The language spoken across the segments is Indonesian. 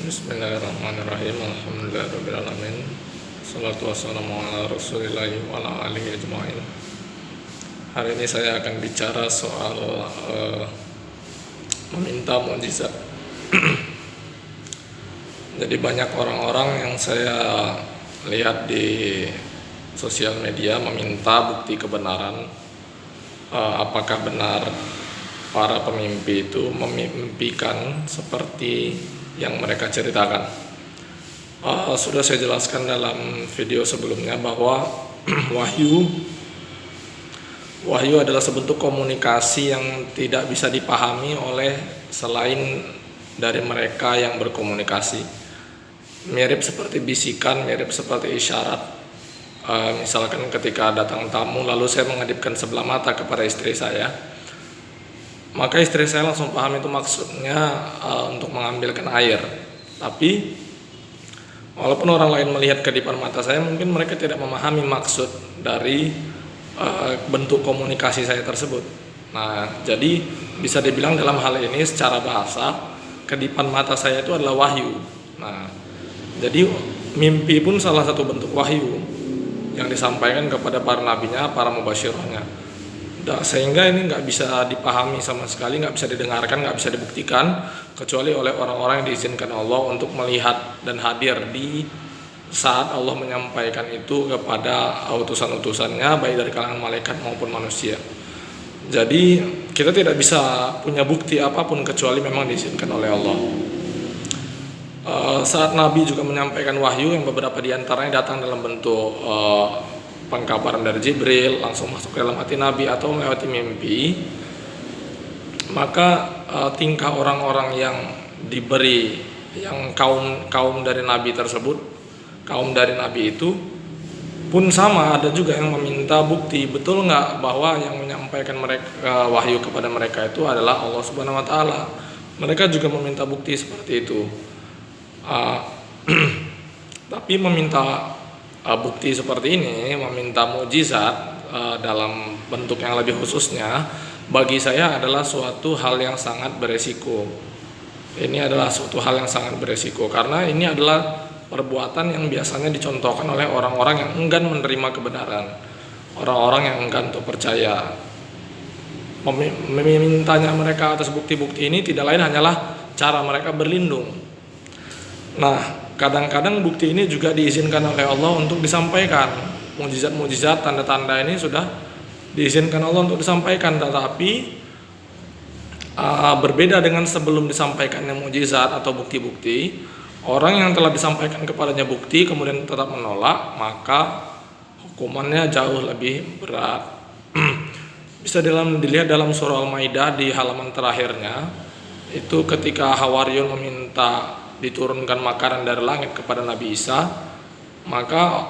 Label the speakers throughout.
Speaker 1: Bismillahirrahmanirrahim. Alhamdulillahirrahmanirrahim. Salatu wassalamu ala rasulillahi wa ala alihi ajma'in. Hari ini saya akan bicara soal meminta mukjizat. Jadi banyak orang-orang yang saya lihat di sosial media meminta bukti kebenaran, apakah benar para pemimpi itu memimpikan seperti yang mereka ceritakan. Sudah saya jelaskan dalam video sebelumnya bahwa wahyu adalah sebentuk komunikasi yang tidak bisa dipahami oleh selain dari mereka yang berkomunikasi. Mirip seperti bisikan, mirip seperti isyarat. Misalkan ketika datang tamu lalu saya mengadipkan sebelah mata kepada istri saya, maka istri saya langsung paham itu maksudnya untuk mengambilkan air. Tapi walaupun orang lain melihat kedipan mata saya, mungkin mereka tidak memahami maksud dari bentuk komunikasi saya tersebut. Nah, jadi bisa dibilang dalam hal ini secara bahasa, kedipan mata saya itu adalah wahyu. Nah, jadi mimpi pun salah satu bentuk wahyu yang disampaikan kepada para nabinya, para mubasyirohnya. Sehingga ini nggak bisa dipahami sama sekali, nggak bisa didengarkan, nggak bisa dibuktikan kecuali oleh orang-orang yang diizinkan Allah untuk melihat dan hadir di saat Allah menyampaikan itu kepada utusan-utusannya, baik dari kalangan malaikat maupun manusia. Jadi kita tidak bisa punya bukti apapun kecuali memang diizinkan oleh Allah. Saat Nabi juga menyampaikan wahyu yang beberapa diantaranya datang dalam bentuk pengkabaran dari Jibril, langsung masuk ke dalam hati Nabi atau melewati mimpi, maka tingkah orang-orang yang diberi, yang kaum dari Nabi tersebut, kaum dari Nabi itu pun sama, ada juga yang meminta bukti, betul nggak bahwa yang menyampaikan mereka wahyu kepada mereka itu adalah Allah Subhanahu Wa Taala. Mereka juga meminta bukti seperti itu. Tapi meminta bukti seperti ini, meminta mukjizat dalam bentuk yang lebih khususnya, bagi saya adalah suatu hal yang sangat beresiko. Ini adalah suatu hal yang sangat beresiko karena ini adalah perbuatan yang biasanya dicontohkan oleh orang-orang yang enggan menerima kebenaran, orang-orang yang enggan untuk percaya. Memintanya mereka atas bukti-bukti ini tidak lain hanyalah cara mereka berlindung. Nah, kadang-kadang bukti ini juga diizinkan oleh Allah untuk disampaikan. Mukjizat-mukjizat, tanda-tanda ini sudah diizinkan Allah untuk disampaikan, tetapi berbeda dengan sebelum disampaikannya mukjizat atau bukti-bukti. Orang yang telah disampaikan kepadanya bukti kemudian tetap menolak, maka hukumannya jauh lebih berat. Bisa dilihat dalam surah Al-Maidah di halaman terakhirnya, itu ketika Hawariyun meminta diturunkan makanan dari langit kepada Nabi Isa, maka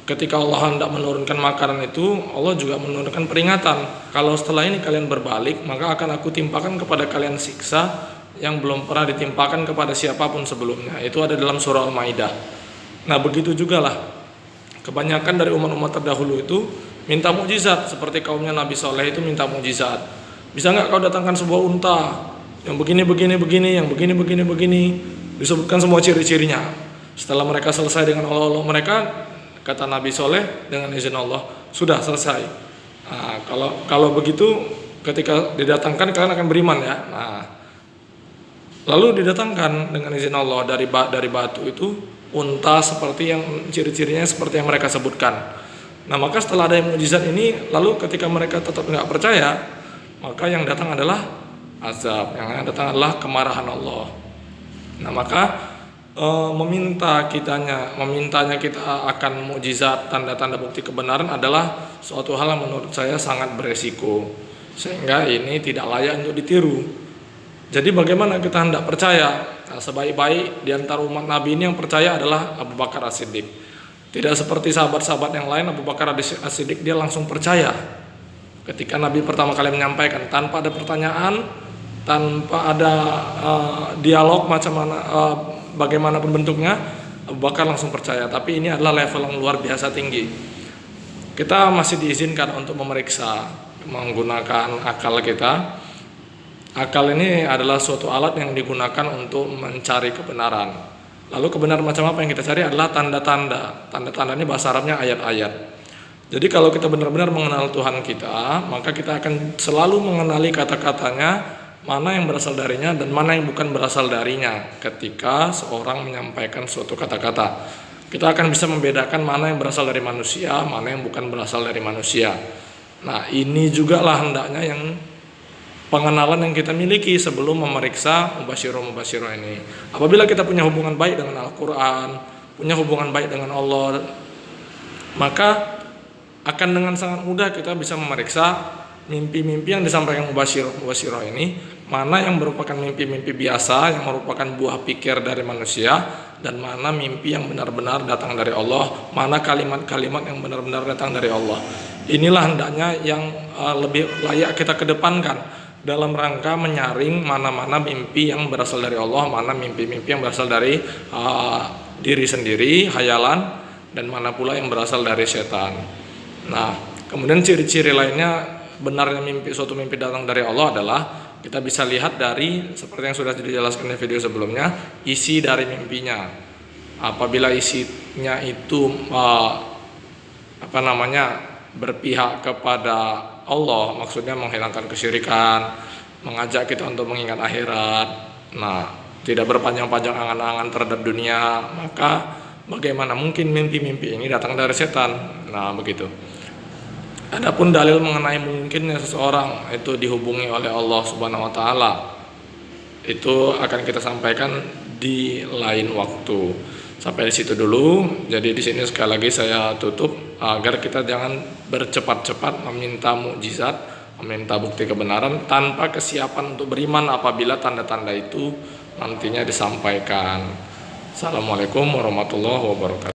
Speaker 1: ketika Allah hendak menurunkan makanan itu, Allah juga menurunkan peringatan, kalau setelah ini kalian berbalik, maka akan aku timpakan kepada kalian siksa yang belum pernah ditimpakan kepada siapapun sebelumnya. Itu ada dalam surah Al-Maidah. Nah, begitu juga lah kebanyakan dari umat-umat terdahulu itu minta mukjizat, seperti kaumnya Nabi Soleh itu minta mukjizat. Bisa nggak kau datangkan sebuah unta yang begini, yang begini, disebutkan semua ciri-cirinya. Setelah mereka selesai dengan Allah mereka, kata Nabi Soleh dengan izin Allah, sudah selesai. Nah, kalau begitu ketika didatangkan kalian akan beriman ya. Nah, lalu didatangkan dengan izin Allah dari batu itu unta seperti yang ciri-cirinya seperti yang mereka sebutkan. Nah, maka setelah ada yang mukjizat ini, lalu ketika mereka tetap nggak percaya, maka yang datang adalah azab, yang datang adalah kemarahan Allah. Nah, maka memintanya kita akan mukjizat, tanda-tanda bukti kebenaran adalah suatu hal yang menurut saya sangat beresiko, sehingga ini tidak layak untuk ditiru. Jadi bagaimana kita hendak percaya? Nah, sebaik-baik di antara umat Nabi ini yang percaya adalah Abu Bakar As-Siddiq. Tidak seperti sahabat-sahabat yang lain, Abu Bakar As-Siddiq dia langsung percaya ketika Nabi pertama kali menyampaikan, tanpa ada pertanyaan, tanpa ada dialog macam mana, bagaimanapun bentuknya, Abu Bakar langsung percaya. Tapi ini adalah level yang luar biasa tinggi. Kita masih diizinkan untuk memeriksa menggunakan akal kita, Akal ini adalah suatu alat yang digunakan untuk mencari kebenaran. Lalu kebenaran macam apa yang kita cari adalah tanda-tanda. Tanda-tanda ini bahasa Arabnya ayat-ayat. Jadi kalau kita benar-benar mengenal Tuhan kita, maka kita akan selalu mengenali kata-katanya, mana yang berasal darinya dan mana yang bukan berasal darinya ketika seorang menyampaikan suatu kata-kata. Kita akan bisa membedakan mana yang berasal dari manusia, mana yang bukan berasal dari manusia. Nah, ini juga lah hendaknya yang pengenalan yang kita miliki sebelum memeriksa mubasyiroh ini. Apabila kita punya hubungan baik dengan Al-Quran, punya hubungan baik dengan Allah, maka akan dengan sangat mudah kita bisa memeriksa mimpi-mimpi yang disampaikan mubasyiroh ini, mana yang merupakan mimpi-mimpi biasa yang merupakan buah pikir dari manusia, dan mana mimpi yang benar-benar datang dari Allah, mana kalimat-kalimat yang benar-benar datang dari Allah. Inilah hendaknya yang lebih layak kita kedepankan dalam rangka menyaring mana-mana mimpi yang berasal dari Allah, mana mimpi-mimpi yang berasal dari diri sendiri, hayalan, dan mana pula yang berasal dari setan. Nah, kemudian ciri-ciri lainnya benarnya suatu mimpi datang dari Allah adalah kita bisa lihat dari seperti yang sudah dijelaskan di video sebelumnya, isi dari mimpinya. Apabila isinya itu berpihak kepada Allah, maksudnya menghilangkan kesyirikan, mengajak kita untuk mengingat akhirat, nah tidak berpanjang-panjang angan-angan terhadap dunia, maka bagaimana mungkin mimpi-mimpi ini datang dari setan? Nah begitu. Adapun dalil mengenai mungkinnya seseorang itu dihubungi oleh Allah Subhanahu wa taala, itu akan kita sampaikan di lain waktu. Sampai di situ dulu. Jadi di sini sekali lagi saya tutup agar kita jangan bercepat-cepat meminta mukjizat, meminta bukti kebenaran tanpa kesiapan untuk beriman apabila tanda-tanda itu nantinya disampaikan. Assalamualaikum warahmatullahi wabarakatuh.